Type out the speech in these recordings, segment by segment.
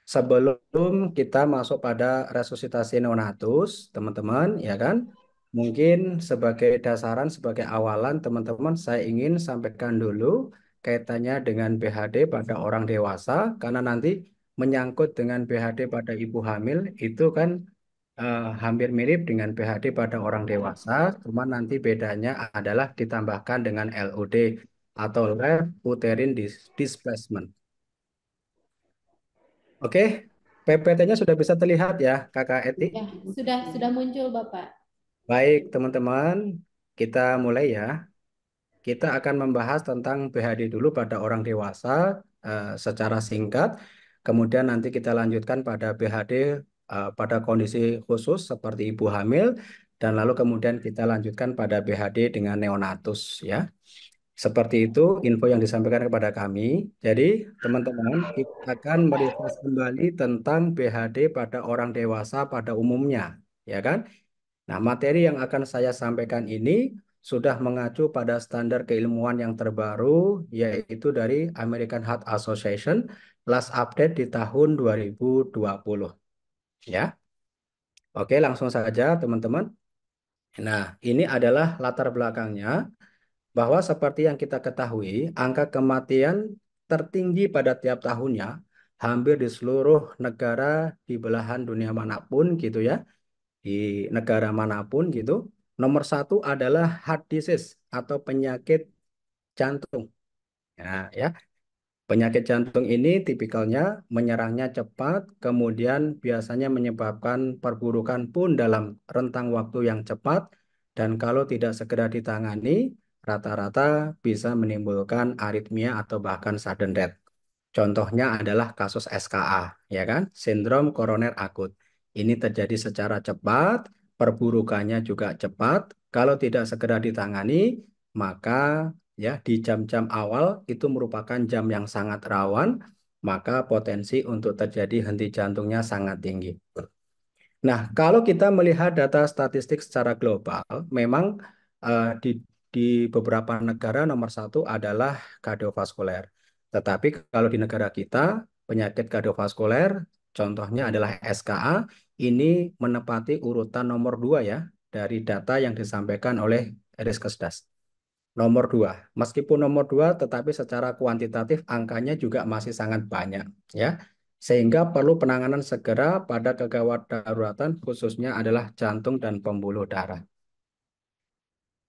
sebelum kita masuk pada resusitasi neonatus, teman-teman, ya kan? Mungkin sebagai dasaran, sebagai awalan, teman-teman, saya ingin sampaikan dulu kaitannya dengan BHD pada orang dewasa, karena nanti menyangkut dengan BHD pada ibu hamil, itu kan hampir mirip dengan BHD pada orang dewasa, cuma nanti bedanya adalah ditambahkan dengan LUD atau Left Uterine Displacement. Oke, PPT-nya sudah bisa terlihat ya, Kakak Eti. Ya, sudah muncul Bapak. Baik, teman-teman, kita mulai ya. Kita akan membahas tentang BHD dulu pada orang dewasa secara singkat. Kemudian nanti kita lanjutkan pada BHD pada kondisi khusus seperti ibu hamil. Dan lalu kemudian kita lanjutkan pada BHD dengan neonatus ya. Seperti itu info yang disampaikan kepada kami. Jadi, teman-teman, kita akan merefresh kembali tentang BHD pada orang dewasa pada umumnya, ya kan? Nah, materi yang akan saya sampaikan ini sudah mengacu pada standar keilmuan yang terbaru, yaitu dari American Heart Association, last update di tahun 2020. Ya, oke, langsung saja, teman-teman. Nah, ini adalah latar belakangnya bahwa seperti yang kita ketahui, angka kematian tertinggi pada tiap tahunnya hampir di seluruh negara di belahan dunia manapun gitu ya, di negara manapun gitu. Nomor satu adalah heart disease atau penyakit jantung. Nah, ya, penyakit jantung ini tipikalnya menyerangnya cepat, kemudian biasanya menyebabkan perburukan pun dalam rentang waktu yang cepat, dan kalau tidak segera ditangani, rata-rata bisa menimbulkan aritmia atau bahkan sudden death. Contohnya adalah kasus SKA, ya kan? Sindrom koroner akut. Ini terjadi secara cepat, perburukannya juga cepat. Kalau tidak segera ditangani, maka ya di jam-jam awal itu merupakan jam yang sangat rawan, maka potensi untuk terjadi henti jantungnya sangat tinggi. Nah, kalau kita melihat data statistik secara global, memang di beberapa negara nomor satu adalah kardiovaskuler. Tetapi kalau di negara kita, penyakit kardiovaskuler, contohnya adalah SKA, ini menepati urutan nomor dua ya, dari data yang disampaikan oleh Riskesdas. Nomor dua, meskipun nomor dua, tetapi secara kuantitatif angkanya juga masih sangat banyak, ya. Sehingga perlu penanganan segera pada kegawat daruratan, khususnya adalah jantung dan pembuluh darah.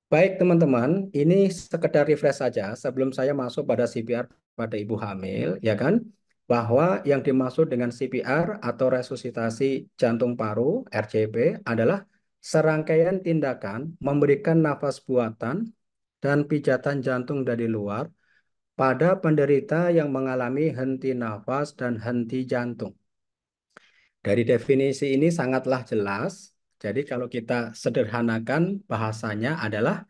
Baik, teman-teman, ini sekedar refresh saja sebelum saya masuk pada CPR pada ibu hamil, ya kan? Bahwa yang dimaksud dengan CPR atau resusitasi jantung paru (RJP) adalah serangkaian tindakan memberikan nafas buatan dan pijatan jantung dari luar pada penderita yang mengalami henti nafas dan henti jantung. Dari definisi ini sangatlah jelas. Jadi kalau kita sederhanakan bahasanya adalah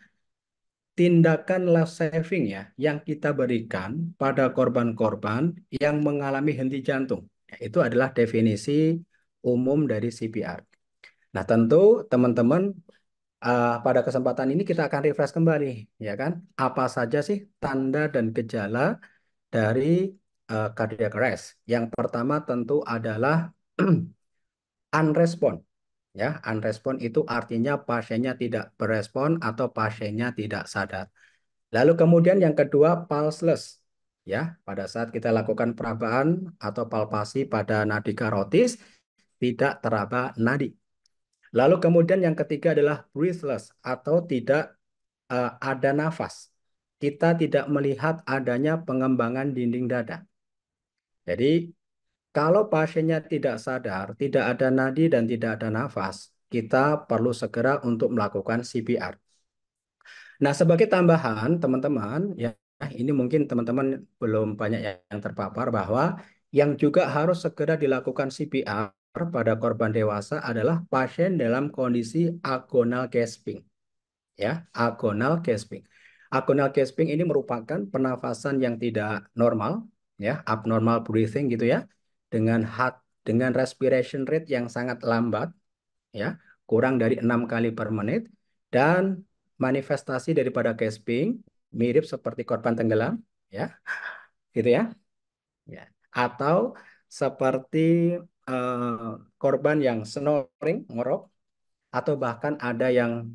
tindakan life saving ya yang kita berikan pada korban-korban yang mengalami henti jantung. Ya, itu adalah definisi umum dari CPR. Nah, tentu teman-teman pada kesempatan ini kita akan refresh kembali, ya kan? Apa saja sih tanda dan gejala dari cardiac arrest? Yang pertama tentu adalah unrespon. Ya, unrespon itu artinya pasiennya tidak berespon atau pasiennya tidak sadar. Lalu kemudian yang kedua pulseless. Ya, pada saat kita lakukan perabaan atau palpasi pada nadi karotis tidak teraba nadi. Lalu kemudian yang ketiga adalah breathless atau tidak ada nafas. Kita tidak melihat adanya pengembangan dinding dada. Jadi kalau pasiennya tidak sadar, tidak ada nadi dan tidak ada nafas, kita perlu segera untuk melakukan CPR. Nah, sebagai tambahan, teman-teman, ya ini mungkin teman-teman belum banyak yang terpapar bahwa yang juga harus segera dilakukan CPR pada korban dewasa adalah pasien dalam kondisi agonal gasping. Ya, agonal gasping. Agonal gasping ini merupakan pernafasan yang tidak normal, ya, abnormal breathing gitu ya, dengan dengan respiration rate yang sangat lambat, ya, kurang dari 6 kali per menit, dan manifestasi daripada gasping mirip seperti korban tenggelam, ya, gitu ya. Ya. Atau seperti korban yang snoring, ngorok, atau bahkan ada yang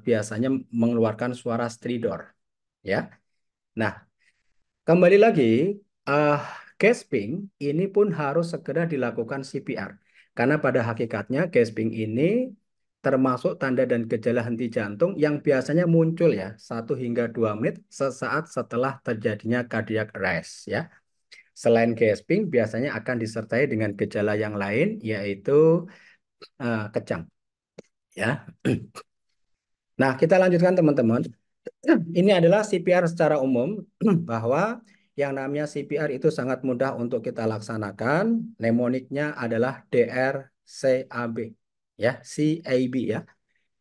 biasanya mengeluarkan suara stridor. Ya, nah kembali lagi, eh, gasping ini pun harus segera dilakukan CPR. Karena pada hakikatnya gasping ini termasuk tanda dan gejala henti jantung yang biasanya muncul ya 1 hingga 2 menit sesaat setelah terjadinya cardiac arrest ya. Selain gasping biasanya akan disertai dengan gejala yang lain yaitu kejang ya. Nah, kita lanjutkan teman-teman. Ini adalah CPR secara umum bahwa yang namanya CPR itu sangat mudah untuk kita laksanakan. Mnemoniknya adalah DRCAB ya, CAB ya.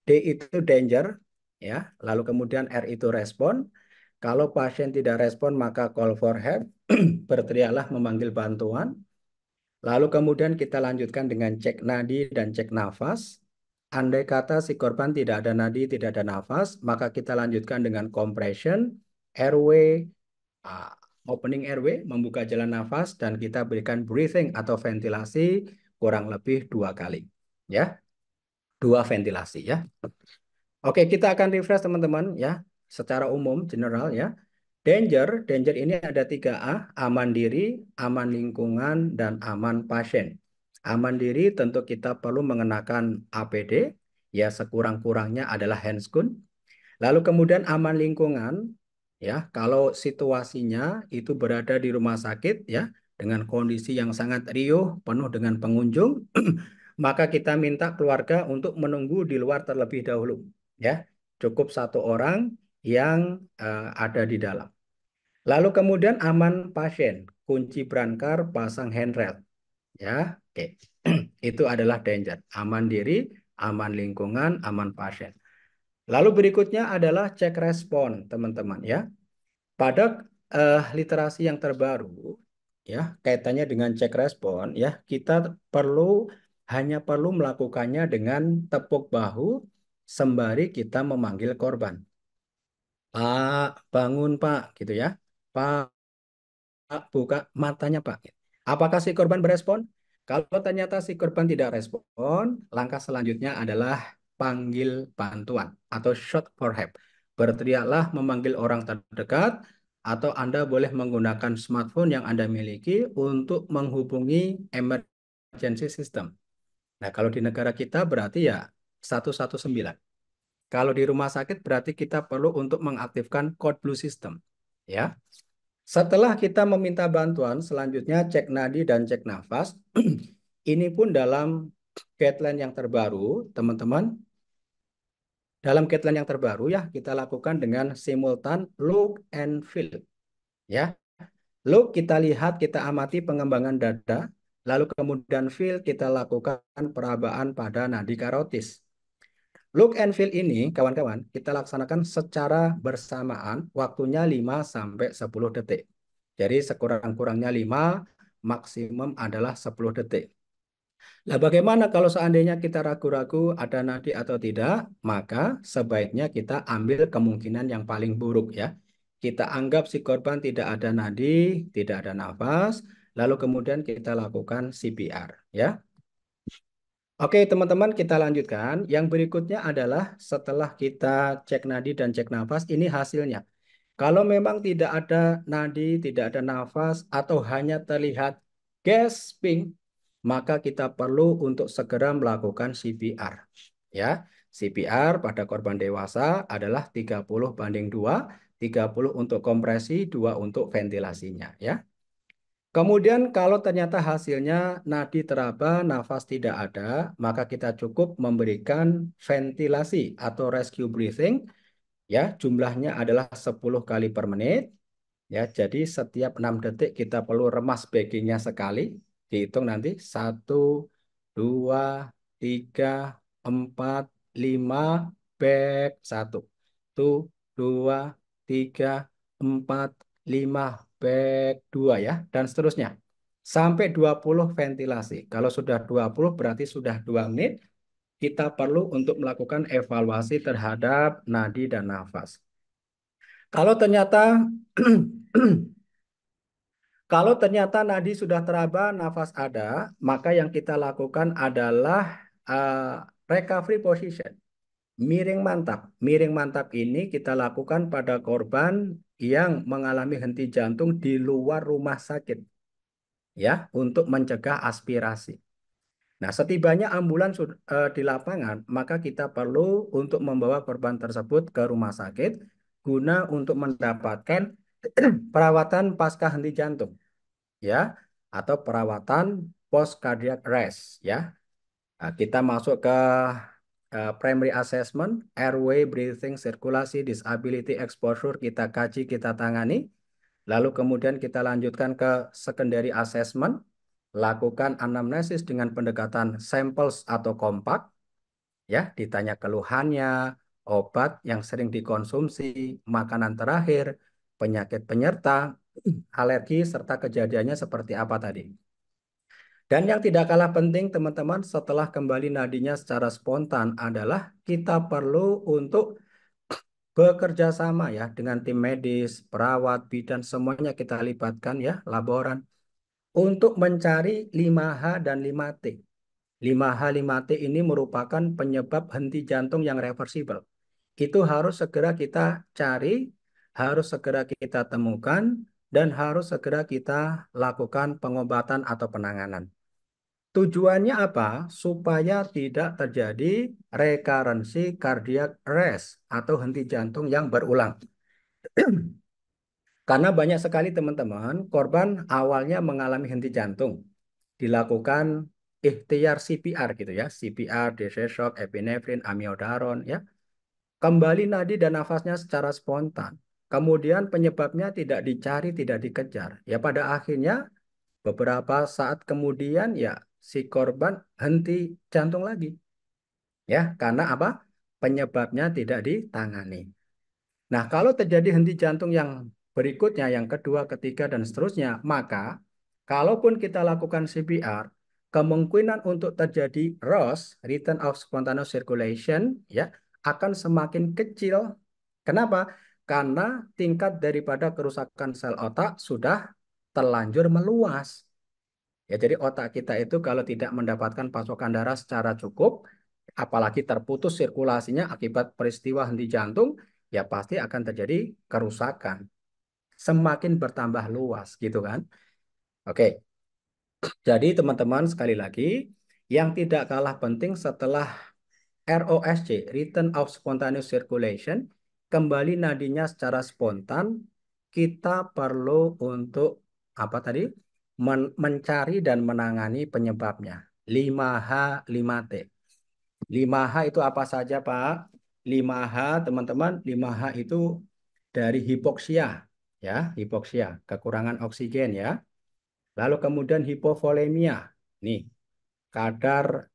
D itu danger ya, lalu kemudian R itu respon. Kalau pasien tidak respon maka call for help, berteriaklah memanggil bantuan. Lalu kemudian kita lanjutkan dengan cek nadi dan cek nafas. Andai kata si korban tidak ada nadi, tidak ada nafas, maka kita lanjutkan dengan compression, airway, uh, opening airway, membuka jalan nafas, dan kita berikan breathing atau ventilasi kurang lebih 2 kali. Ya, 2 ventilasi ya. Oke, kita akan refresh teman-teman ya, secara umum, general ya. Danger ini ada 3A, aman diri, aman lingkungan, dan aman pasien. Aman diri tentu kita perlu mengenakan APD, ya sekurang-kurangnya adalah handscoon. Lalu kemudian aman lingkungan, ya kalau situasinya itu berada di rumah sakit, ya dengan kondisi yang sangat riuh, penuh dengan pengunjung, maka kita minta keluarga untuk menunggu di luar terlebih dahulu, ya cukup 1 orang yang ada di dalam. Lalu kemudian aman pasien, kunci brankar, pasang handrail. Ya, oke. Itu adalah danger. Aman diri, aman lingkungan, aman pasien. Lalu berikutnya adalah cek respon, teman-teman ya. Pada literasi yang terbaru, ya kaitannya dengan cek respon, ya kita hanya perlu melakukannya dengan tepuk bahu sembari kita memanggil korban. Pak, bangun Pak, gitu ya. Pak, buka matanya, Pak. Apakah si korban berespon? Kalau ternyata si korban tidak respon, langkah selanjutnya adalah panggil bantuan atau shout for help. Berteriaklah memanggil orang terdekat atau Anda boleh menggunakan smartphone yang Anda miliki untuk menghubungi emergency system. Nah, kalau di negara kita berarti ya 119. Kalau di rumah sakit berarti kita perlu untuk mengaktifkan code blue system. Ya. Setelah kita meminta bantuan, selanjutnya cek nadi dan cek nafas. Ini pun dalam guideline yang terbaru, teman-teman. Dalam guideline yang terbaru ya, kita lakukan dengan simultan look and feel. Ya, look kita lihat, kita amati pengembangan dada, lalu kemudian feel kita lakukan perabaan pada nadi karotis. Look and feel ini, kawan-kawan, kita laksanakan secara bersamaan, waktunya 5 sampai 10 detik. Jadi sekurang-kurangnya 5, maksimum adalah 10 detik. Nah, bagaimana kalau seandainya kita ragu-ragu ada nadi atau tidak? Maka sebaiknya kita ambil kemungkinan yang paling buruk ya. Kita anggap si korban tidak ada nadi, tidak ada nafas, lalu kemudian kita lakukan CPR ya. Oke, teman-teman, kita lanjutkan. Yang berikutnya adalah setelah kita cek nadi dan cek nafas, ini hasilnya. Kalau memang tidak ada nadi, tidak ada nafas, atau hanya terlihat gasping, maka kita perlu untuk segera melakukan CPR. Ya, CPR pada korban dewasa adalah 30/2, 30 untuk kompresi, 2 untuk ventilasinya. Ya. Kemudian kalau ternyata hasilnya nadi teraba, nafas tidak ada, maka kita cukup memberikan ventilasi atau rescue breathing. Ya, jumlahnya adalah 10 kali per menit. Ya, jadi setiap 6 detik kita perlu remas backingnya sekali. Dihitung nanti 1, 2, 3, 4, 5, back 1. 1, 2, 3, 4, 5, back 2 ya. Dan seterusnya. Sampai 20 ventilasi. Kalau sudah 20 berarti sudah 2 menit. Kita perlu untuk melakukan evaluasi terhadap nadi dan nafas. Kalau ternyata Kalau ternyata nadi sudah teraba, nafas ada, maka yang kita lakukan adalah recovery position. Miring mantap. Miring mantap ini kita lakukan pada korban yang mengalami henti jantung di luar rumah sakit, ya, untuk mencegah aspirasi. Nah, setibanya ambulans di lapangan, maka kita perlu untuk membawa korban tersebut ke rumah sakit guna untuk mendapatkan perawatan pasca henti jantung, ya, atau perawatan post cardiac arrest, ya. Nah, kita masuk ke primary assessment, airway, breathing, sirkulasi, disability, exposure, kita kaji, kita tangani. Lalu kemudian kita lanjutkan ke secondary assessment, lakukan anamnesis dengan pendekatan samples atau kompak, ya, ditanya keluhannya, obat yang sering dikonsumsi, makanan terakhir, penyakit penyerta, alergi, serta kejadiannya seperti apa tadi. Dan yang tidak kalah penting, teman-teman, setelah kembali nadinya secara spontan adalah kita perlu untuk bekerja sama ya dengan tim medis, perawat, bidan, semuanya kita libatkan ya, laboran, untuk mencari 5H dan 5T. 5H 5T ini merupakan penyebab henti jantung yang reversibel. Itu harus segera kita cari, harus segera kita temukan, dan harus segera kita lakukan pengobatan atau penanganan. Tujuannya apa? Supaya tidak terjadi rekarensi cardiac arrest atau henti jantung yang berulang. Karena banyak sekali teman-teman, korban awalnya mengalami henti jantung. Dilakukan ikhtiar CPR gitu ya, CPR, DC shock, epinefrin, amiodaron ya. Kembali nadi dan nafasnya secara spontan. Kemudian penyebabnya tidak dicari, tidak dikejar. Ya pada akhirnya beberapa saat kemudian ya si korban henti jantung lagi. Ya, karena apa? Penyebabnya tidak ditangani. Nah, kalau terjadi henti jantung yang berikutnya, yang kedua, ketiga, dan seterusnya, maka kalaupun kita lakukan CPR, kemungkinan untuk terjadi ROS, Return of Spontaneous Circulation, ya, akan semakin kecil. Kenapa? Karena tingkat daripada kerusakan sel otak sudah terlanjur meluas. Ya, jadi otak kita itu kalau tidak mendapatkan pasokan darah secara cukup, apalagi terputus sirkulasinya akibat peristiwa henti jantung, ya pasti akan terjadi kerusakan. Semakin bertambah luas, gitu kan? Oke, jadi teman-teman sekali lagi, yang tidak kalah penting setelah ROSC, Return of Spontaneous Circulation, kembali nadinya secara spontan, kita perlu untuk apa tadi? Mencari dan menangani penyebabnya. 5H, 5T. 5H itu apa saja, Pak? 5H, teman-teman, 5H itu dari hipoksia, ya, hipoksia, kekurangan oksigen ya. Lalu kemudian hipovolemia. Nih, kadar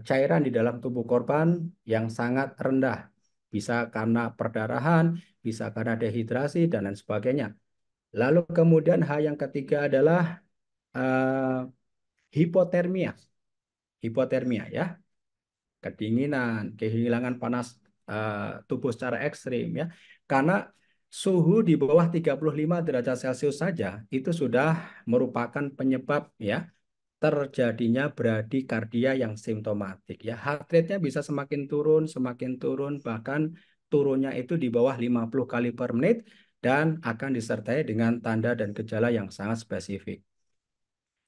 cairan di dalam tubuh korban yang sangat rendah. Bisa karena perdarahan, bisa karena dehidrasi, dan lain sebagainya. Lalu kemudian H yang ketiga adalah eh, hipotermia. Hipotermia ya, kedinginan, kehilangan panas tubuh secara ekstrim ya. Karena suhu di bawah 35 derajat Celcius saja itu sudah merupakan penyebab ya terjadinya bradikardia yang simptomatik ya. Heart rate-nya bisa semakin turun, bahkan turunnya itu di bawah 50 kali per menit dan akan disertai dengan tanda dan gejala yang sangat spesifik.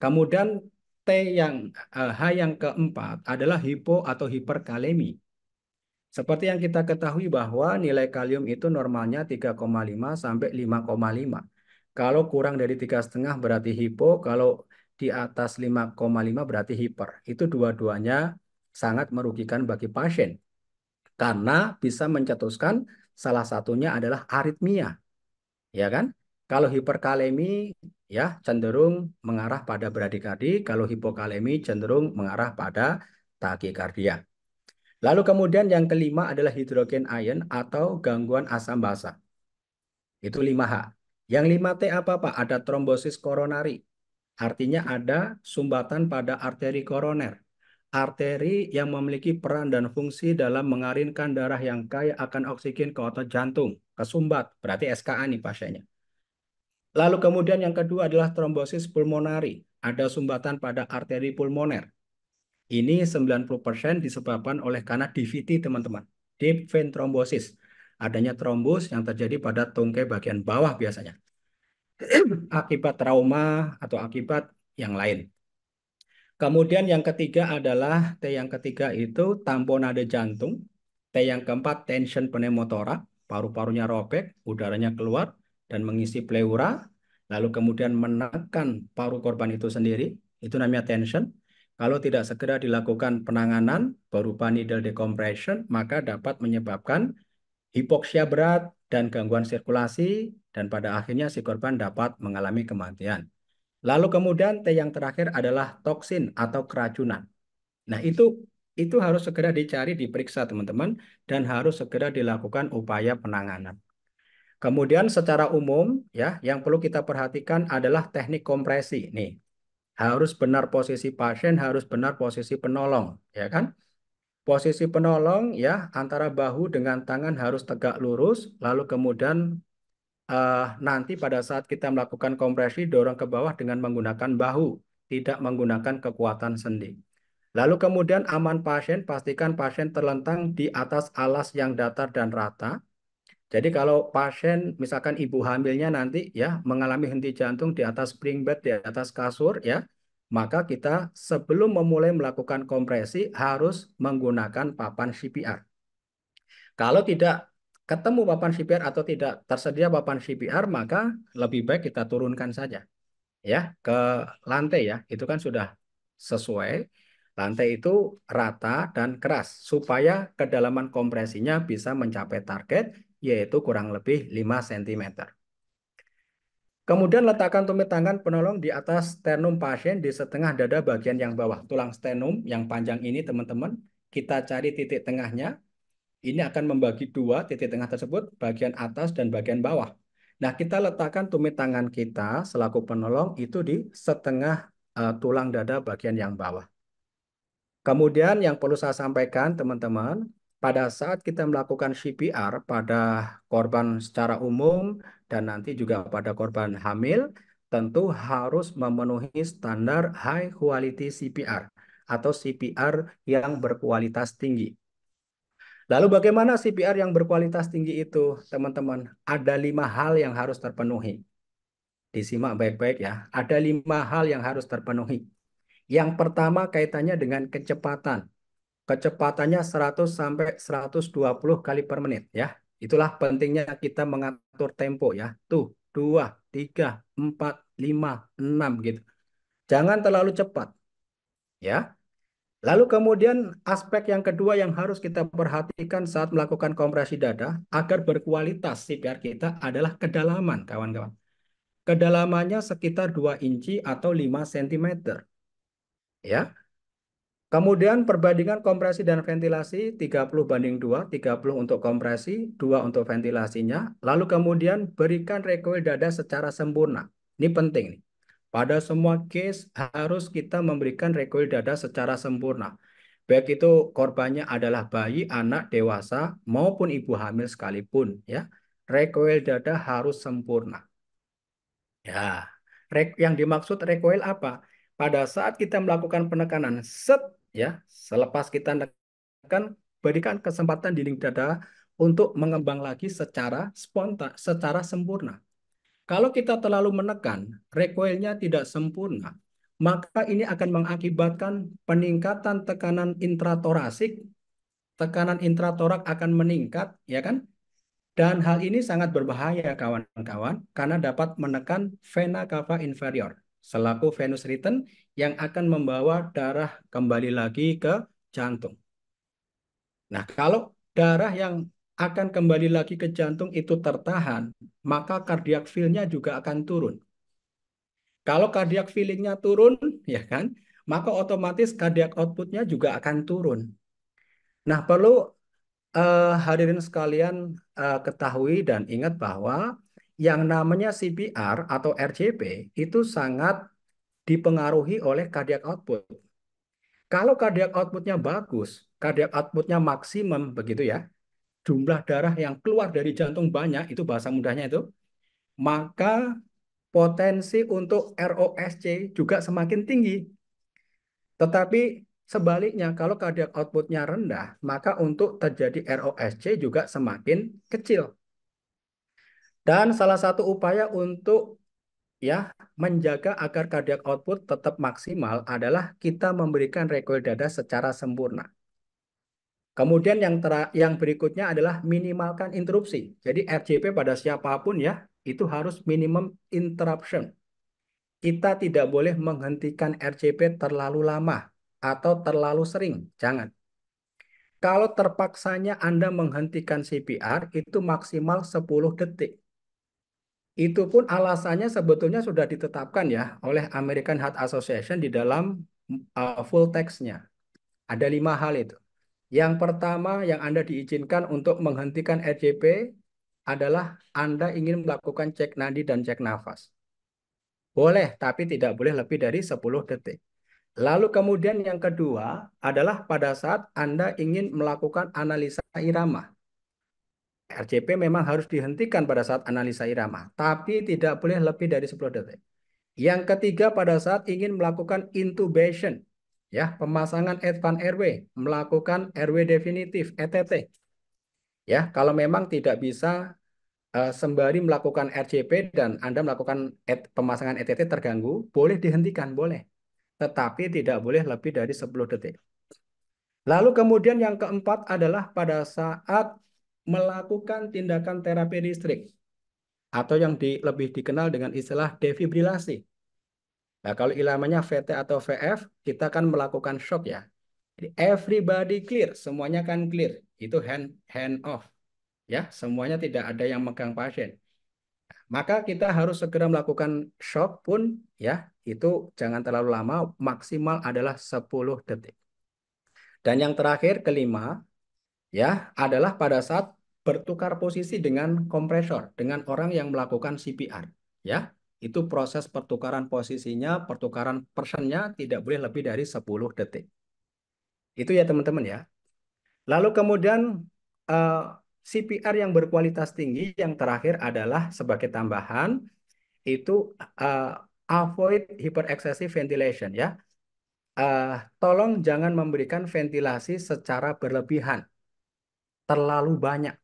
Kemudian H yang keempat adalah hipo atau hiperkalemi. Seperti yang kita ketahui bahwa nilai kalium itu normalnya 3,5 sampai 5,5. Kalau kurang dari 3,5 berarti hipo, kalau di atas 5,5 berarti hiper. Itu dua-duanya sangat merugikan bagi pasien karena bisa mencetuskan salah satunya adalah aritmia, ya kan? Kalau hiperkalemi ya cenderung mengarah pada bradikardi, kalau hipokalemi cenderung mengarah pada takikardia. Lalu kemudian yang kelima adalah hidrogen ion atau gangguan asam basa. Itu 5H. Yang 5T apa, Pak? Ada trombosis koronari. Artinya ada sumbatan pada arteri koroner. Arteri yang memiliki peran dan fungsi dalam mengalinkan darah yang kaya akan oksigen ke otot jantung. Kesumbat, berarti SKA nih pasiennya. Lalu kemudian yang kedua adalah trombosis pulmonari. Ada sumbatan pada arteri pulmoner. Ini 90% disebabkan oleh karena DVT, teman-teman. Deep vein thrombosis. Adanya trombus yang terjadi pada tungkai bagian bawah biasanya. Akibat trauma atau akibat yang lain. Kemudian yang ketiga adalah T yang ketiga itu tamponade jantung. T yang keempat tension pneumothoraks, paru-parunya robek, udaranya keluar dan mengisi pleura. Lalu kemudian menekan paru korban itu sendiri, itu namanya tension. Kalau tidak segera dilakukan penanganan berupa needle decompression, maka dapat menyebabkan hipoksia berat dan gangguan sirkulasi dan pada akhirnya si korban dapat mengalami kematian. Lalu kemudian T yang terakhir adalah toksin atau keracunan. Nah, itu harus segera dicari, diperiksa teman-teman, dan harus segera dilakukan upaya penanganan. Kemudian secara umum ya, yang perlu kita perhatikan adalah teknik kompresi. Nih, harus benar posisi pasien, harus benar posisi penolong, ya kan? Posisi penolong ya antara bahu dengan tangan harus tegak lurus, lalu kemudian nanti pada saat kita melakukan kompresi dorong ke bawah dengan menggunakan bahu, tidak menggunakan kekuatan sendi. Lalu kemudian aman pasien, pastikan pasien terlentang di atas alas yang datar dan rata. Jadi kalau pasien, misalkan ibu hamilnya nanti ya mengalami henti jantung di atas spring bed, di atas kasur ya, maka kita sebelum memulai melakukan kompresi harus menggunakan papan CPR. Kalau tidak ketemu papan CPR atau tidak tersedia papan CPR, maka lebih baik kita turunkan saja ya ke lantai ya. Itu kan sudah sesuai. Lantai itu rata dan keras supaya kedalaman kompresinya bisa mencapai target yaitu kurang lebih 5 cm. Kemudian letakkan tumit tangan penolong di atas sternum pasien di setengah dada bagian yang bawah. Tulang sternum yang panjang ini teman-teman, kita cari titik tengahnya. Ini akan membagi dua titik tengah tersebut, bagian atas dan bagian bawah. Nah, kita letakkan tumit tangan kita selaku penolong itu di setengah tulang dada bagian yang bawah. Kemudian yang perlu saya sampaikan, teman-teman, pada saat kita melakukan CPR pada korban secara umum dan nanti juga pada korban hamil, tentu harus memenuhi standar high quality CPR atau CPR yang berkualitas tinggi. Lalu bagaimana CPR yang berkualitas tinggi itu, teman-teman? Ada 5 hal yang harus terpenuhi. Disimak baik-baik ya. Ada 5 hal yang harus terpenuhi. Yang pertama kaitannya dengan kecepatan. Kecepatannya 100 sampai 120 kali per menit ya. Itulah pentingnya kita mengatur tempo ya. Tuh, 2, 3, 4, 5, 6 gitu. Jangan terlalu cepat ya. Lalu kemudian aspek yang kedua yang harus kita perhatikan saat melakukan kompresi dada agar berkualitas CPR kita adalah kedalaman, kawan-kawan. Kedalamannya sekitar 2 inci atau 5 cm. Ya. Kemudian perbandingan kompresi dan ventilasi 30:2, 30 untuk kompresi, 2 untuk ventilasinya. Lalu kemudian berikan recoil dada secara sempurna. Ini penting nih. Pada semua case harus kita memberikan recoil dada secara sempurna. Baik itu korbannya adalah bayi, anak, dewasa, maupun ibu hamil sekalipun. Ya, recoil dada harus sempurna. Ya, yang dimaksud recoil apa? Pada saat kita melakukan penekanan, set, ya, selepas kita tekan, berikan kesempatan dinding dada untuk mengembang lagi secara spontan, secara sempurna. Kalau kita terlalu menekan, recoilnya tidak sempurna, maka ini akan mengakibatkan peningkatan tekanan intratorasik, tekanan intratorak akan meningkat, ya kan? Dan hal ini sangat berbahaya, kawan-kawan, karena dapat menekan vena cava inferior, selaku venous return yang akan membawa darah kembali lagi ke jantung. Nah, kalau darah yang akan kembali lagi ke jantung itu tertahan, maka cardiac fill-nya juga akan turun. Kalau cardiac filling-nya turun, ya kan, maka otomatis cardiac output-nya juga akan turun. Nah, perlu hadirin sekalian ketahui dan ingat bahwa yang namanya CPR atau RCP itu sangat dipengaruhi oleh cardiac output. Kalau cardiac output-nya bagus, cardiac output-nya maksimum begitu ya, jumlah darah yang keluar dari jantung banyak, itu bahasa mudahnya itu, maka potensi untuk ROSC juga semakin tinggi. Tetapi sebaliknya, kalau cardiac outputnya rendah, maka untuk terjadi ROSC juga semakin kecil. Dan salah satu upaya untuk ya menjaga agar cardiac output tetap maksimal adalah kita memberikan recoil dada secara sempurna. Kemudian yang berikutnya adalah minimalkan interupsi. Jadi RJP pada siapapun ya, itu harus minimum interruption. Kita tidak boleh menghentikan RJP terlalu lama atau terlalu sering. Jangan. Kalau terpaksanya Anda menghentikan CPR, itu maksimal 10 detik. Itu pun alasannya sebetulnya sudah ditetapkan ya oleh American Heart Association di dalam full text-nya. Ada 5 hal itu. Yang pertama yang Anda diizinkan untuk menghentikan RJP adalah Anda ingin melakukan cek nadi dan cek nafas. Boleh, tapi tidak boleh lebih dari 10 detik. Lalu kemudian yang kedua adalah pada saat Anda ingin melakukan analisa irama. RJP memang harus dihentikan pada saat analisa irama, tapi tidak boleh lebih dari 10 detik. Yang ketiga pada saat ingin melakukan intubation, ya, pemasangan advance airway, melakukan airway definitif, ETT. Ya, kalau memang tidak bisa sembari melakukan RJP dan Anda melakukan pemasangan ETT terganggu, boleh dihentikan, boleh. Tetapi tidak boleh lebih dari 10 detik. Lalu kemudian yang keempat adalah pada saat melakukan tindakan terapi listrik atau yang lebih dikenal dengan istilah defibrilasi. Nah, kalau ilamanya VT atau VF, kita akan melakukan shock ya. Jadi everybody clear, semuanya kan clear. Itu hand off. Ya, semuanya tidak ada yang megang pasien. Maka kita harus segera melakukan shock pun ya, itu jangan terlalu lama, maksimal adalah 10 detik. Dan yang terakhir kelima ya adalah pada saat bertukar posisi dengan kompresor, dengan orang yang melakukan CPR ya. Itu proses pertukaran posisinya, pertukaran personnya tidak boleh lebih dari 10 detik. Itu ya teman-teman ya. Lalu kemudian eh, CPR yang berkualitas tinggi yang terakhir adalah sebagai tambahan itu eh, avoid hyperexcessive ventilation ya. Eh, Tolong jangan memberikan ventilasi secara berlebihan, terlalu banyak.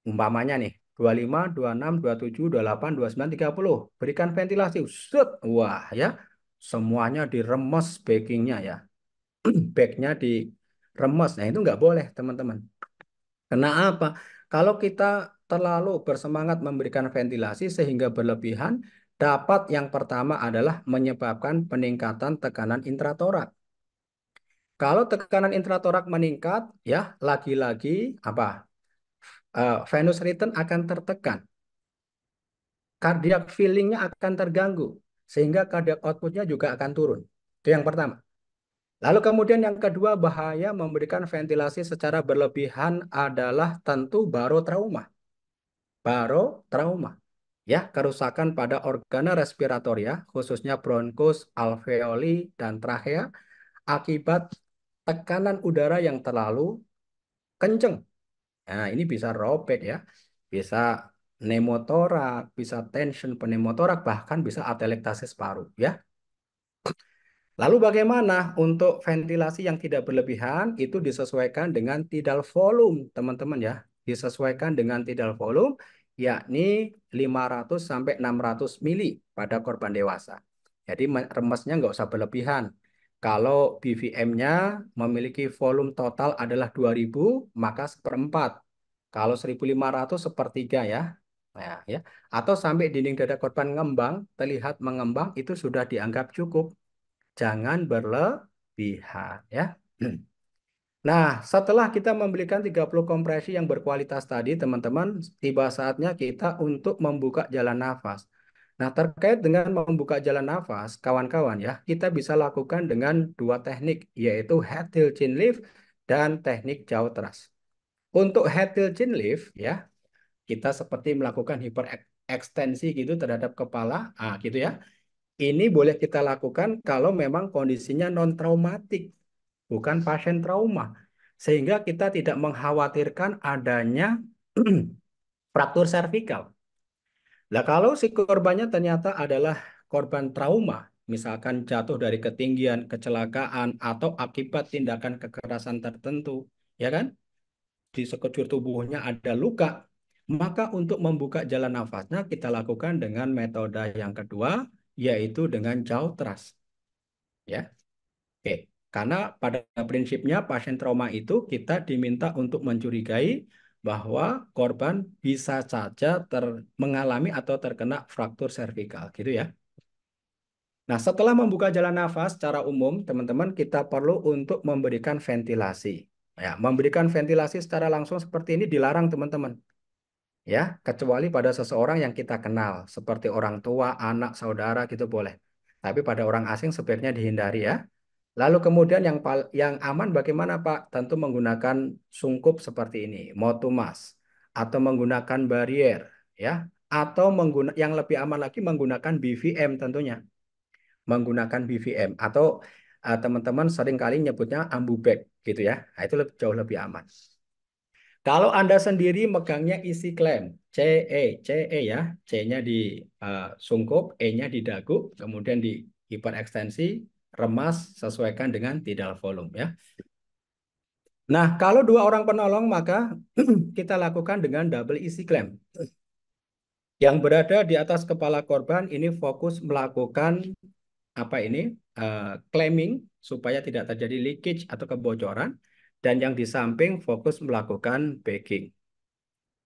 Umpamanya nih, 25, 26, 27, 28, 29, 30. Berikan ventilasi. Set. Wah ya, semuanya diremes backingnya ya. Backnya diremes. Nah itu nggak boleh teman-teman. Kenapa? Kalau kita terlalu bersemangat memberikan ventilasi sehingga berlebihan, dapat yang pertama adalah menyebabkan peningkatan tekanan intratorak. Kalau tekanan intratorak meningkat, ya lagi-lagi apa? Venous return akan tertekan, cardiac feeling-nya akan terganggu, sehingga cardiac output-nya juga akan turun. Itu yang pertama. Lalu kemudian yang kedua, bahaya memberikan ventilasi secara berlebihan adalah tentu barotrauma. Barotrauma. Ya, kerusakan pada organa respiratoria, khususnya bronkus, alveoli, dan trachea, akibat tekanan udara yang terlalu kenceng. Nah, ini bisa robek ya, bisa pneumotorak, bisa tension pneumotorak, bahkan bisa atelektasis paru ya. Lalu bagaimana untuk ventilasi yang tidak berlebihan? Itu disesuaikan dengan tidal volume, teman-teman ya. Disesuaikan dengan tidal volume, yakni 500 sampai 600 mili pada korban dewasa. Jadi remesnya nggak usah berlebihan. Kalau BVM-nya memiliki volume total adalah 2000, maka seperempat. Kalau 1500 sepertiga ya. Nah, ya. Atau sampai dinding dada korban ngembang, terlihat mengembang, itu sudah dianggap cukup. Jangan berlebihan ya. Nah, setelah kita memberikan 30 kompresi yang berkualitas tadi, teman-teman, tiba saatnya kita untuk membuka jalan nafas. Nah, terkait dengan membuka jalan nafas, kawan-kawan ya, kita bisa lakukan dengan dua teknik, yaitu head tilt chin lift dan teknik jaw thrust. Untuk head tilt chin lift ya, kita seperti melakukan hiperekstensi gitu terhadap kepala, gitu ya. Ini boleh kita lakukan kalau memang kondisinya non-traumatik, bukan pasien trauma. Sehingga kita tidak mengkhawatirkan adanya fraktur servikal. Lah kalau si korbannya ternyata adalah korban trauma, misalkan jatuh dari ketinggian, kecelakaan, atau akibat tindakan kekerasan tertentu, ya kan? Di sekujur tubuhnya ada luka, maka untuk membuka jalan nafasnya kita lakukan dengan metode yang kedua, yaitu dengan jaw thrust, ya. Oke, karena pada prinsipnya pasien trauma itu kita diminta untuk mencurigai bahwa korban bisa saja mengalami atau terkena fraktur servikal, gitu ya. Nah, setelah membuka jalan nafas secara umum, teman-teman kita perlu untuk memberikan ventilasi. Ya, memberikan ventilasi secara langsung seperti ini dilarang, teman-teman. Ya, kecuali pada seseorang yang kita kenal, seperti orang tua, anak, saudara gitu boleh. Tapi pada orang asing sebaiknya dihindari ya. Lalu kemudian yang aman bagaimana Pak? Tentu menggunakan sungkup seperti ini, mouth to mask, atau menggunakan barrier, ya, atau yang lebih aman lagi menggunakan BVM tentunya, menggunakan BVM atau teman-teman sering kali nyebutnya ambu bag gitu ya. Nah, itu jauh lebih aman. Kalau Anda sendiri megangnya isi klem, CE ya, C-nya di sungkup, E-nya di dagu, kemudian di hiperekstensi, remas, sesuaikan dengan tidal volume ya. Nah, kalau dua orang penolong maka kita lakukan dengan double isi klem. Yang berada di atas kepala korban ini fokus melakukan apa ini claiming supaya tidak terjadi leakage atau kebocoran, dan yang di samping fokus melakukan bagging.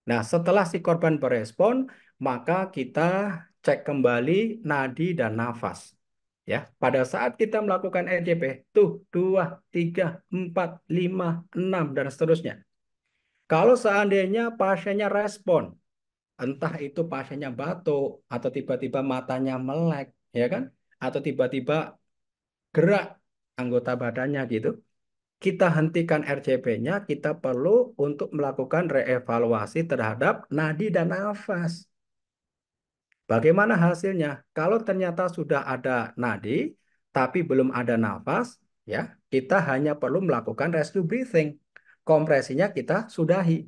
Nah, setelah si korban berespon, maka kita cek kembali nadi dan nafas. Ya, pada saat kita melakukan RCP, tuh 2, 3, 4, 5, 6 dan seterusnya. Kalau seandainya pasiennya respon, entah itu pasiennya batuk atau tiba-tiba matanya melek, ya kan? Atau tiba-tiba gerak anggota badannya gitu, kita hentikan RCP-nya, kita perlu untuk melakukan reevaluasi terhadap nadi dan nafas. Bagaimana hasilnya? Kalau ternyata sudah ada nadi, tapi belum ada nafas, ya, kita hanya perlu melakukan rescue breathing. Kompresinya kita sudahi.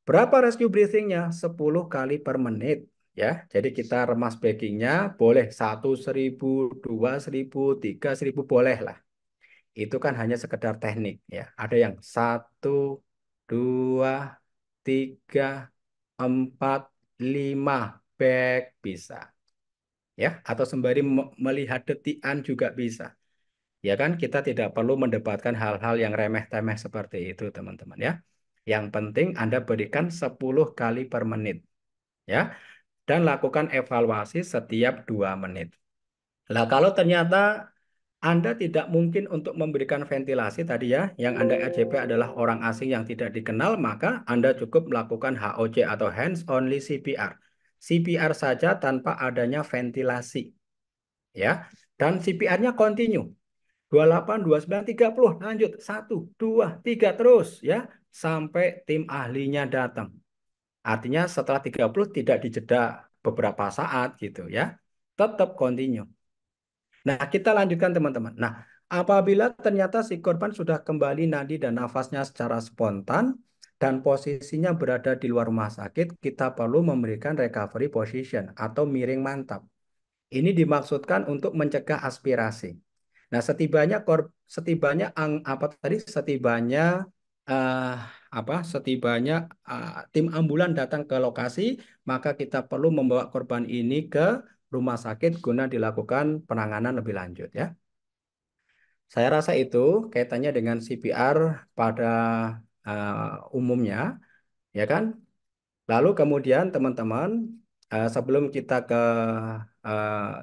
Berapa rescue breathingnya? 10 kali per menit. Ya, jadi kita remas backingnya boleh 1.000, 2.000, 3.000 boleh lah. Itu kan hanya sekedar teknik ya. Ada yang 1, 2, 3, 4, 5 back bisa. Ya, atau sembari melihat detikan juga bisa. Ya kan, kita tidak perlu mendebatkan hal-hal yang remeh-temeh seperti itu, teman-teman ya. Yang penting Anda berikan 10 kali per menit ya, dan lakukan evaluasi setiap 2 menit. Nah, kalau ternyata Anda tidak mungkin untuk memberikan ventilasi tadi ya, yang Anda RCP adalah orang asing yang tidak dikenal, maka Anda cukup melakukan HOC atau hands only CPR. CPR saja tanpa adanya ventilasi ya. Dan CPR-nya continue. 28, 29, 30, lanjut. 1, 2, 3 terus ya sampai tim ahlinya datang. Artinya setelah 30 tidak dijeda beberapa saat gitu ya. Tetap continue. Nah, kita lanjutkan teman-teman. Nah, apabila ternyata si korban sudah kembali nadi dan nafasnya secara spontan dan posisinya berada di luar rumah sakit, kita perlu memberikan recovery position atau miring mantap. Ini dimaksudkan untuk mencegah aspirasi. Nah, setibanya eh, tim ambulan datang ke lokasi, maka kita perlu membawa korban ini ke rumah sakit guna dilakukan penanganan lebih lanjut ya. Saya rasa itu kaitannya dengan CPR pada umumnya, ya kan? Lalu kemudian teman-teman, sebelum kita ke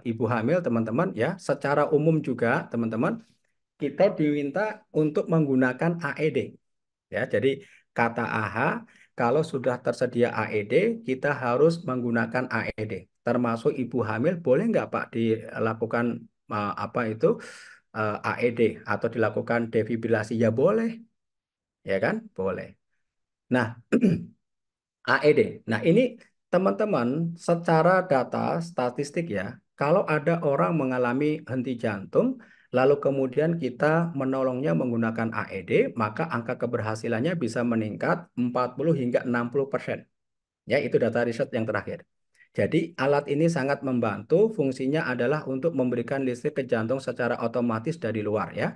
ibu hamil, teman-teman ya, secara umum juga teman-teman, kita diminta untuk menggunakan AED. Ya, jadi kata AHA, kalau sudah tersedia AED, kita harus menggunakan AED. Termasuk ibu hamil, boleh nggak Pak dilakukan apa itu AED atau dilakukan defibrilasi? Ya boleh, ya kan? Boleh. Nah, AED. Nah, ini teman-teman secara data statistik ya, kalau ada orang mengalami henti jantung, lalu kemudian kita menolongnya menggunakan AED, maka angka keberhasilannya bisa meningkat 40 hingga 60%. Ya, itu data riset yang terakhir. Jadi alat ini sangat membantu, fungsinya adalah untuk memberikan listrik ke jantung secara otomatis dari luar ya.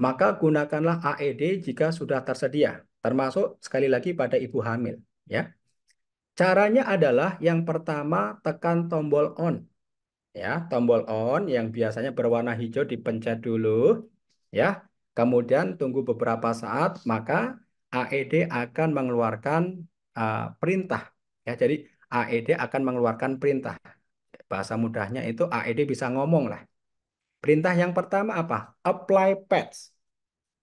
Maka gunakanlah AED jika sudah tersedia, termasuk sekali lagi pada ibu hamil ya. Caranya adalah yang pertama tekan tombol on ya, tombol on yang biasanya berwarna hijau dipencet dulu ya. Kemudian tunggu beberapa saat, maka AED akan mengeluarkan perintah ya. Jadi AED akan mengeluarkan perintah. Bahasa mudahnya itu AED bisa ngomong lah. Perintah yang pertama apa? Apply pads.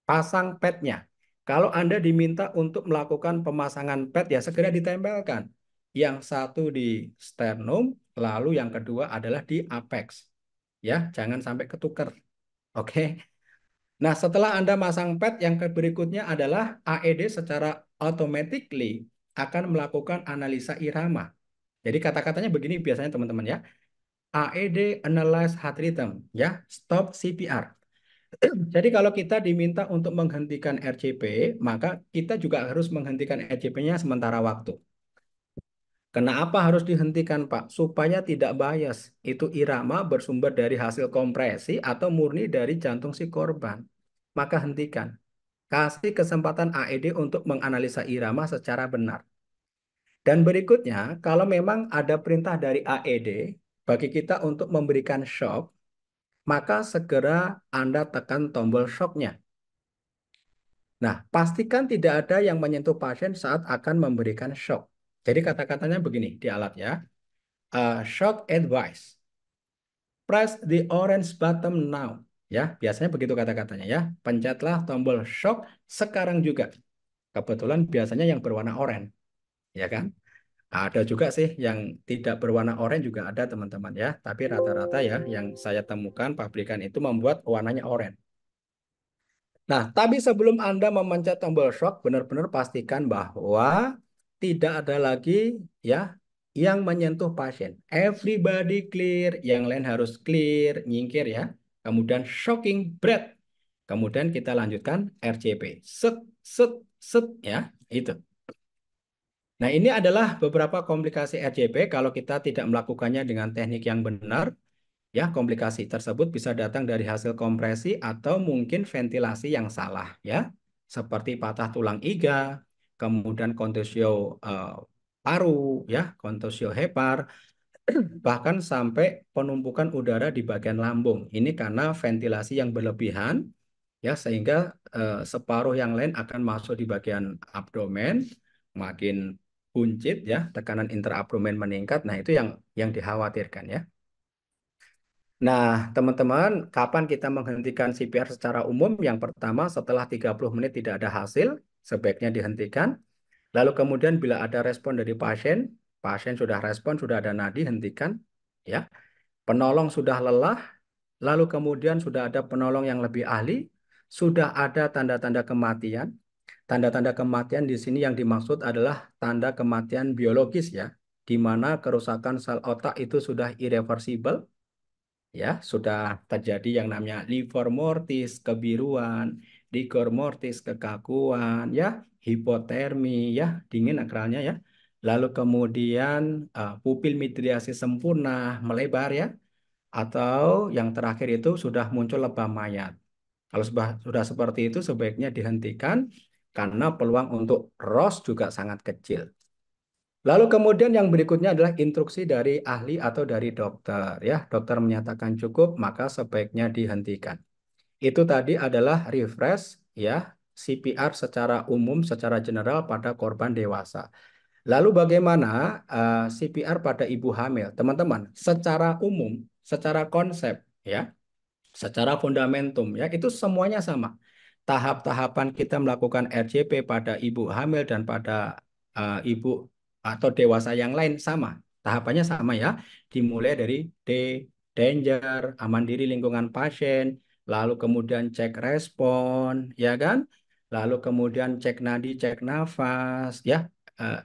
Pasang padnya. Kalau Anda diminta untuk melakukan pemasangan pad ya segera ditempelkan. Yang satu di sternum, lalu yang kedua adalah di apex. Ya, jangan sampai ketukar. Oke. Nah, setelah Anda masang pad, yang berikutnya adalah AED secara automatically akan melakukan analisa irama. Jadi kata-katanya begini biasanya teman-teman ya. AED analyze heart rhythm, ya, stop CPR. Jadi kalau kita diminta untuk menghentikan RCP, maka kita juga harus menghentikan RCP-nya sementara waktu. Kenapa harus dihentikan, Pak? Supaya tidak bias. Itu irama bersumber dari hasil kompresi atau murni dari jantung si korban. Maka hentikan. Kasih kesempatan AED untuk menganalisa irama secara benar. Dan berikutnya, kalau memang ada perintah dari AED bagi kita untuk memberikan shock, maka segera Anda tekan tombol shock-nya. Nah, pastikan tidak ada yang menyentuh pasien saat akan memberikan shock. Jadi kata-katanya begini di alat ya. Shock advice. Press the orange button now. Ya, biasanya begitu kata-katanya ya. Pencetlah tombol shock sekarang juga. Kebetulan biasanya yang berwarna oranye, ya kan? Ada juga sih yang tidak berwarna oranye juga ada teman-teman ya. Tapi rata-rata ya yang saya temukan pabrikan itu membuat warnanya oranye. Nah, tapi sebelum Anda memencet tombol shock, benar-benar pastikan bahwa tidak ada lagi ya yang menyentuh pasien. Everybody clear, yang lain harus clear, nyingkir ya. Kemudian shocking breath. Kemudian kita lanjutkan RCP. Set, set, set ya, itu. Nah, ini adalah beberapa komplikasi RCP kalau kita tidak melakukannya dengan teknik yang benar. Ya, komplikasi tersebut bisa datang dari hasil kompresi atau mungkin ventilasi yang salah, ya. Seperti patah tulang iga, kemudian kontusio paru, ya, kontusio hepar, bahkan sampai penumpukan udara di bagian lambung. Ini karena ventilasi yang berlebihan, ya, sehingga separuh yang lain akan masuk di bagian abdomen, makin buncit, ya, tekanan intraabdomen meningkat. Nah, itu yang dikhawatirkan, ya. Nah, teman-teman, kapan kita menghentikan CPR secara umum? Yang pertama, setelah 30 menit tidak ada hasil, sebaiknya dihentikan. Lalu kemudian bila ada respon dari pasien, pasien sudah respon, sudah ada nadi, hentikan. Ya, penolong sudah lelah, lalu kemudian sudah ada penolong yang lebih ahli, sudah ada tanda-tanda kematian. Tanda-tanda kematian di sini yang dimaksud adalah tanda kematian biologis ya, di mana kerusakan sel otak itu sudah irreversible, ya sudah terjadi yang namanya livor mortis kebiruan, rigor mortis kekakuan, ya hipotermi, ya dingin akralnya ya. Lalu kemudian pupil midriasi sempurna melebar ya, atau yang terakhir itu sudah muncul lebam mayat. Kalau sudah seperti itu sebaiknya dihentikan karena peluang untuk ROS juga sangat kecil. Lalu kemudian yang berikutnya adalah instruksi dari ahli atau dari dokter. Ya, dokter menyatakan cukup, maka sebaiknya dihentikan. Itu tadi adalah refresh ya CPR secara umum, secara general pada korban dewasa. Lalu bagaimana CPR pada ibu hamil? Teman-teman, secara umum, secara konsep ya, secara fundamentum ya itu semuanya sama. Tahap-tahapan kita melakukan RJP pada ibu hamil dan pada ibu atau dewasa yang lain sama. Tahapannya sama ya. Dimulai dari D, danger, aman diri lingkungan pasien, lalu kemudian cek respon, ya kan? Lalu kemudian cek nadi, cek nafas, ya. Eh,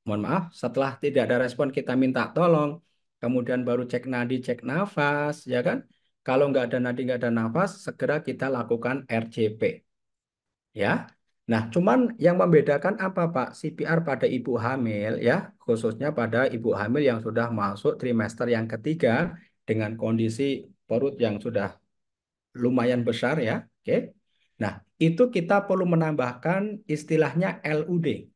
Mohon maaf, setelah tidak ada respon kita minta tolong, kemudian baru cek nadi, cek nafas, ya kan? Kalau nggak ada nadi, nggak ada nafas, segera kita lakukan RCP. Ya. Nah, cuman yang membedakan apa, Pak? CPR pada ibu hamil ya, khususnya pada ibu hamil yang sudah masuk trimester yang ketiga dengan kondisi perut yang sudah lumayan besar ya. Oke. Nah, itu kita perlu menambahkan istilahnya LUD.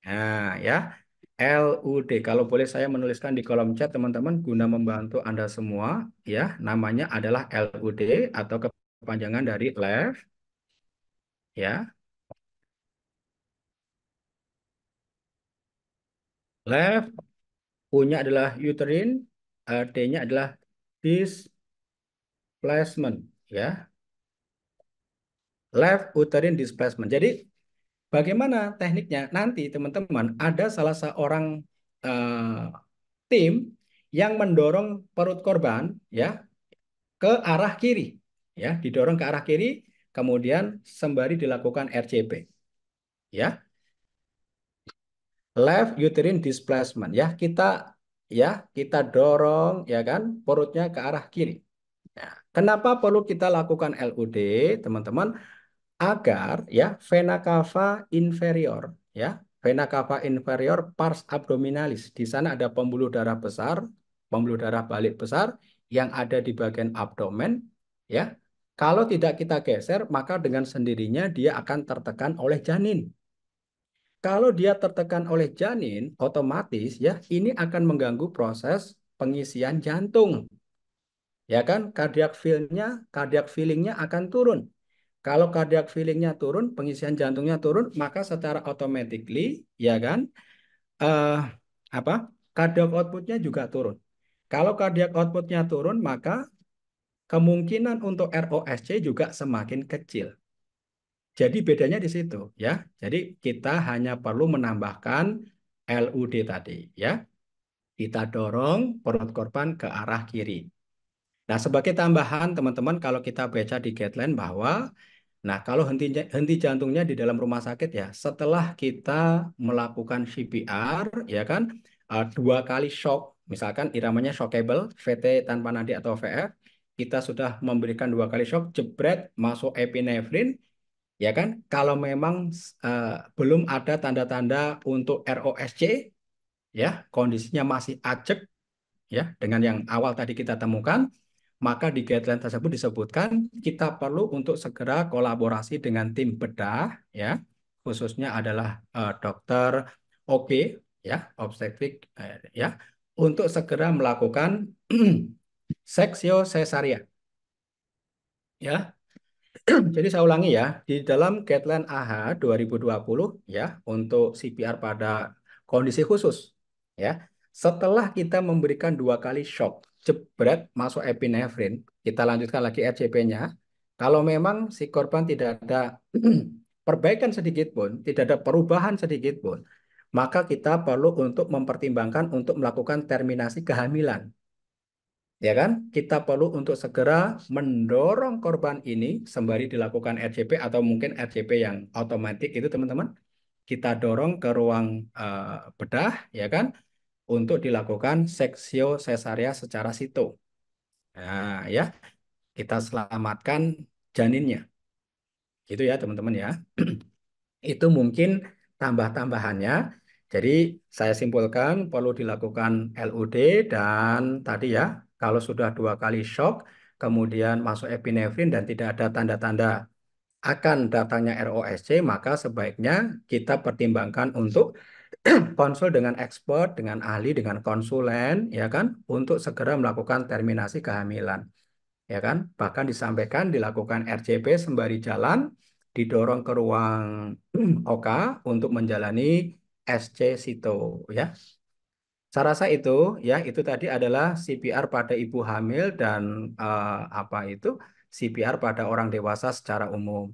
Nah, ya. LUD. Kalau boleh saya menuliskan di kolom chat teman-teman guna membantu Anda semua ya. Namanya adalah LUD atau kepanjangan dari left ya. Left punya adalah uterine, D-nya adalah displacement ya. Left uterine displacement. Jadi bagaimana tekniknya? Nanti teman-teman ada salah seorang eh, tim yang mendorong perut korban ya ke arah kiri, ya didorong ke arah kiri, kemudian sembari dilakukan RCP, ya left uterine displacement, ya kita dorong ya kan perutnya ke arah kiri. Nah, kenapa perlu kita lakukan LUD, teman-teman? Agar ya vena cava inferior ya vena cava inferior pars abdominalis di sana ada pembuluh darah besar, pembuluh darah balik besar yang ada di bagian abdomen ya, kalau tidak kita geser maka dengan sendirinya dia akan tertekan oleh janin. Kalau dia tertekan oleh janin otomatis ya ini akan mengganggu proses pengisian jantung, ya kan, cardiac feelingnya akan turun. Kalau cardiac feelingnya turun, pengisian jantungnya turun, maka secara automatically, ya kan, eh, apa, cardiac outputnya juga turun. Kalau cardiac outputnya turun, maka kemungkinan untuk ROSC juga semakin kecil. Jadi bedanya di situ, ya. Jadi kita hanya perlu menambahkan LUD tadi, ya. Kita dorong perut korban ke arah kiri. Nah, sebagai tambahan, teman-teman, kalau kita baca di guideline bahwa nah, kalau henti jantungnya di dalam rumah sakit ya, setelah kita melakukan CPR, ya kan, dua kali shock, misalkan iramanya shockable, VT tanpa nadi atau VF, kita sudah memberikan dua kali shock, jebret, masuk epinefrin, ya kan, kalau memang eh, belum ada tanda-tanda untuk ROSC, ya, kondisinya masih acek, ya dengan yang awal tadi kita temukan, maka di guideline tersebut disebutkan kita perlu untuk segera kolaborasi dengan tim bedah ya, khususnya adalah dokter OB ya, obstetrik ya, untuk segera melakukan seksio cesarean ya. Jadi saya ulangi ya, di dalam guideline AH 2020 ya untuk CPR pada kondisi khusus ya. Setelah kita memberikan dua kali shock, jebret masuk epinefrin, kita lanjutkan lagi RCP-nya. Kalau memang si korban tidak ada perbaikan sedikit pun, tidak ada perubahan sedikit pun, maka kita perlu untuk mempertimbangkan untuk melakukan terminasi kehamilan, ya kan? Kita perlu untuk segera mendorong korban ini sembari dilakukan RCP atau mungkin RCP yang otomatis itu teman-teman. Kita dorong ke ruang bedah, ya kan? Untuk dilakukan seksio sesarea secara situ. Nah, ya, kita selamatkan janinnya. Itu ya, teman-teman ya. Itu mungkin tambah-tambahannya. Jadi saya simpulkan perlu dilakukan LUD dan tadi ya, kalau sudah dua kali shock, kemudian masuk epinefrin dan tidak ada tanda-tanda akan datangnya ROSC, maka sebaiknya kita pertimbangkan untuk konsul dengan expert, dengan ahli, dengan konsulen, ya kan, untuk segera melakukan terminasi kehamilan, ya kan. Bahkan disampaikan dilakukan RCP sembari jalan, didorong ke ruang OK untuk menjalani SC Sito, ya. Saya rasa itu, ya, itu tadi adalah CPR pada ibu hamil dan apa itu CPR pada orang dewasa secara umum.